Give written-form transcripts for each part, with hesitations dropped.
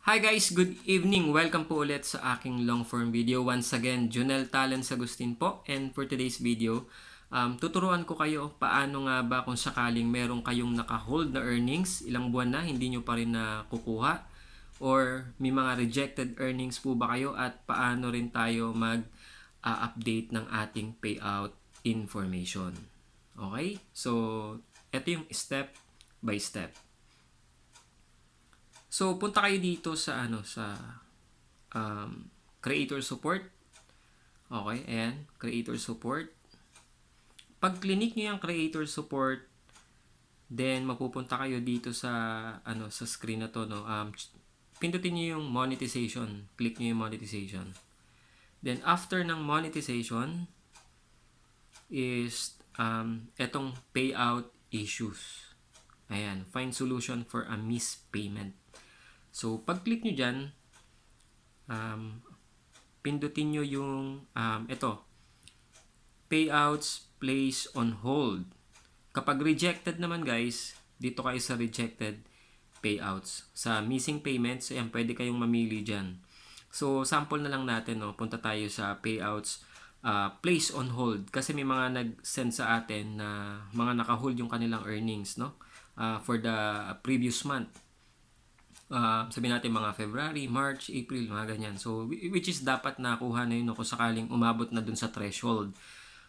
Hi guys, good evening. Welcome po ulit sa aking long form video. Once again, Junel Talents Agustin po. And for today's video, tuturuan ko kayo paano nga ba kung sakaling meron kayong naka-hold na earnings, ilang buwan na hindi nyo pa rin nakukuha, or may mga rejected earnings po ba kayo, at paano rin tayo mag-update ng ating payout information. Okay? So, ito yung step by step. So, punta kayo dito sa creator support. Okay, ayan, creator support. Pag clinic niyo yung creator support, then mapupunta kayo dito sa sa screen na to, no. Pindutin niyo yung monetization. Click niyo yung monetization. Then after ng monetization is etong payout issues. Ayan, find solution for a missed payment. So, pag-click nyo dyan, pindutin nyo yung ito, payouts place on hold. Kapag rejected naman guys, dito kayo sa rejected payouts. Sa missing payments, ayan, pwede kayong mamili dyan. So, sample na lang natin, no? Punta tayo sa payouts place on hold. Kasi may mga nag-send sa atin na mga naka-hold yung kanilang earnings, no? For the previous month. Sabihin natin mga February, March, April, mga ganyan. So, which is dapat nakuha na yun, no, kung sakaling umabot na dun sa threshold.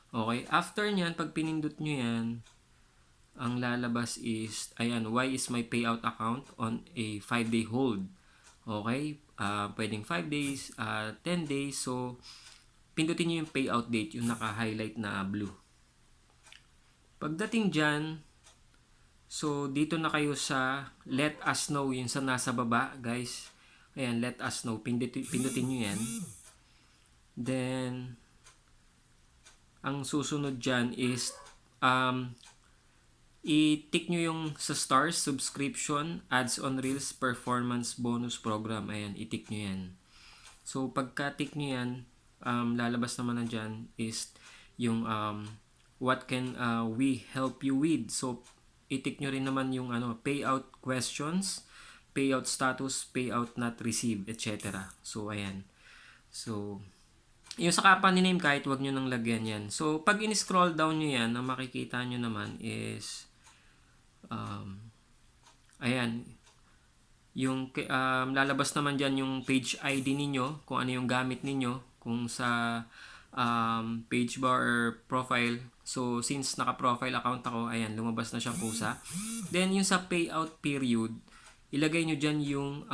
Okay, after nyan, pag pinindot nyo yan, ang lalabas is, ayan, why is my payout account on a 5-day hold? Okay, pwedeng 5 days, 10 days. So, pindutin nyo yung payout date, yung naka-highlight na blue. Pagdating dyan, so, dito na kayo sa let us know, yung sa nasa baba, guys. Ayan, let us know. Pindutin nyo yan. Then, ang susunod dyan is, i-tick nyo yung sa stars, subscription, ads on reels, performance bonus program. Ayan, i-tick nyo yan. So, pagka-tick nyo yan, lalabas naman na dyan is yung what can we help you with. So, i-tick nyo rin naman yung payout questions, payout status, payout not received, etc. So, ayan. So, yung sa kapa ni name, kahit wag nyo nang lagyan yan. So, pag in-scroll down nyo yan, ang makikita nyo naman is ayan, yung lalabas naman dyan yung page ID ninyo, kung ano yung gamit ninyo, kung sa page bar or profile. So, since naka-profile account ako, ayan, lumabas na siyang kusa. Then, yung sa payout period, ilagay nyo dyan yung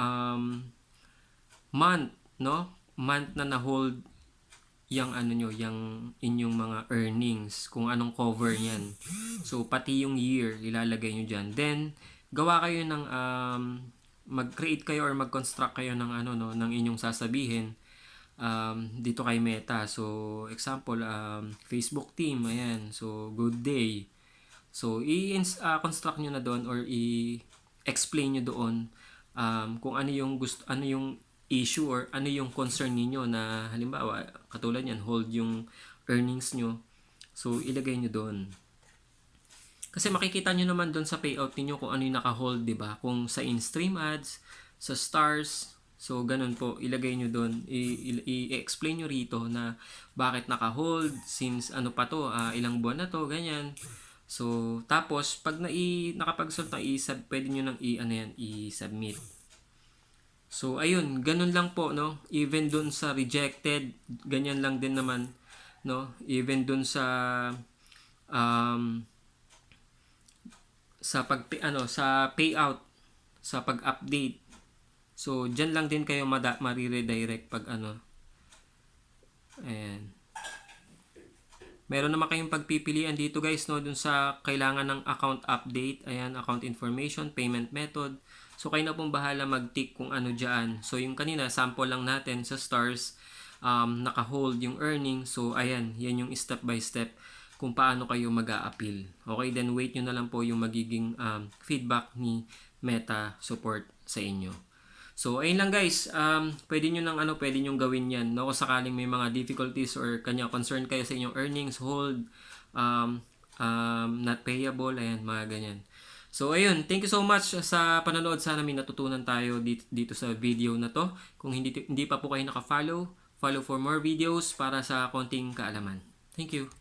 month, no? Month na na-hold yung yung inyong mga earnings, kung anong cover niyan. So, pati yung year, ilalagay nyo dyan. Then, gawa kayo ng, mag-create kayo or mag-construct kayo ng ng inyong sasabihin dito kay Meta. So, example, Facebook team, ayan. So, good day. So, i-construct nyo na doon or i-explain nyo doon kung ano yung ano yung issue or ano yung concern niyo na halimbawa, katulad yan, hold yung earnings nyo. So, ilagay nyo doon. Kasi makikita nyo naman doon sa payout niyo kung ano yung naka-hold, di ba? Kung sa in-stream ads, sa stars, so, ganun po, ilagay nyo doon. I-explain nyo rito na bakit naka-hold, since ano pa to, ilang buwan na to, ganyan. So, tapos, pag nakapag-solve na pwede nyo nang i-submit. So, ayun, ganun lang po, no? Even dun sa rejected, ganyan lang din naman, no? Even dun sa sa payout, sa pag-update. So, dyan lang din kayo mariredirect pag ayan. Meron naman kayong pagpipilian dito guys, no, dun sa kailangan ng account update. Ayan, account information, payment method. So, kayo na pong bahala mag-tick kung ano dyan. So, yung kanina, sample lang natin sa stars, naka-hold yung earnings. So, ayan, yan yung step by step kung paano kayo mag-a-appeal. Okay, then wait nyo na lang po yung magiging feedback ni Meta support sa inyo. So, ayun lang guys, pwede nyo pwede nyo gawin yan, no? Kung sakaling may mga difficulties or concern kayo sa inyong earnings, hold, not payable, ayan, mga ganyan. So ayun, thank you so much sa panonood. Sana may natutunan tayo dito sa video na to. Kung hindi pa po kayo naka-follow, follow for more videos para sa konting kaalaman. Thank you.